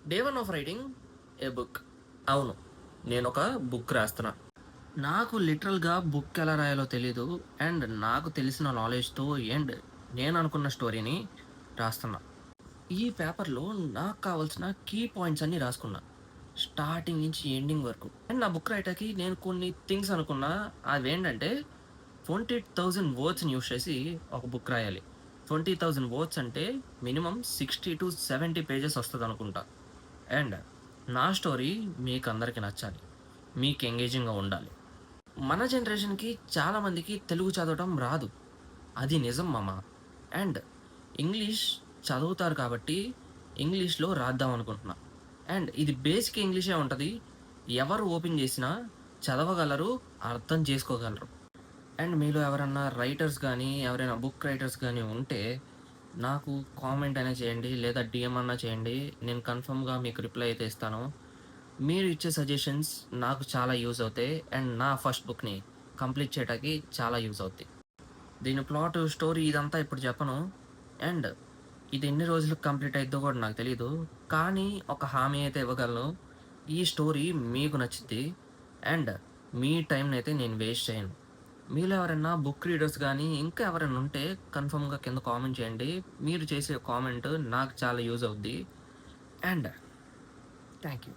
Day one of writing A book. అవును. నేనొక book రాస్తున్నా. నాకు లిటరల్‌గా బుక్ ఎలా రాయాలో తెలీదు. అండ్ నాకు తెలిసిన నాలెడ్జ్‌తో అండ్ నేననుకున్న స్టోరీని రాస్తున్నా. ఈ పేపర్‌లో నాకు కావాల్సిన కీ పాయింట్స్ అన్నీ రాసుకున్నా. స్టార్టింగ్ నుంచి ఎండింగ్ వరకు. అండ్ నా బుక్ రాయటానికి నేను కొన్ని థింగ్స్ అనుకున్నా. అవేంటంటే 20,000 వర్డ్స్‌ని యూజ్ చేసి ఒక బుక్ రాయాలి. 20,000 వర్డ్స్ అంటే మినిమమ్ 60-70 పేజెస్ వస్తదనుకుంటా. అండ్ నా స్టోరీ మీకందరికి నచ్చాలి. మీకు ఎంగేజింగ్‌గా ఉండాలి. మన జనరేషన్‌కి చాలా మందికి తెలుగు చదవటం రాదు. అది నిజం మామ. అండ్ ఇంగ్లీష్ చదువుతారు కాబట్టి ఇంగ్లీష్‌లో రాద్దాం అనుకుంటున్నా. అండ్ ఇది బేసిక్ ఇంగ్లీషే ఉంటది. ఎవరు ఓపెన్ చేసినా చదవగలరు, అర్థం చేసుకోగలరు. అండ్ మీలో ఎవరన్నా రైటర్స్ గానీ, ఎవరైనా బుక్ రైటర్స్ గానీ ఉంటే నాకు కామెంట్ అయినా చేయండి. లేదా డీఎం అన్నా చేయండి. నేను కన్ఫర్మ్‌గా మీకు రిప్లై అయితే ఇస్తాను. మీరు ఇచ్చే సజెషన్స్ నాకు చాలా యూజ్ అవుతాయి. అండ్ నా ఫస్ట్ బుక్‌ని కంప్లీట్ చేయటానికి చాలా యూజ్ అవుద్ది. దీని ప్లాట్, స్టోరీ ఇదంతా ఇప్పుడు చెప్పను. అండ్ ఇది ఎన్ని రోజులకు కంప్లీట్ అయిద్దో కూడా నాకు తెలీదు. కానీ ఒక హామీ అయితే ఇవ్వగలను. ఈ స్టోరీ మీకు నచ్చిద్ది. అండ్ మీ టైమ్‌నైతే నేను వేస్ట్ చేయను. మీలో ఎవరైనా బుక్ రీడర్స్ గానీ, ఇంకా ఎవరైనా ఉంటే కన్ఫర్మ్‌గా కింద కామెంట్ చేయండి. మీరు చేసే కామెంట్ నాకు చాలా యూజ్ అవుద్ది. And thank you.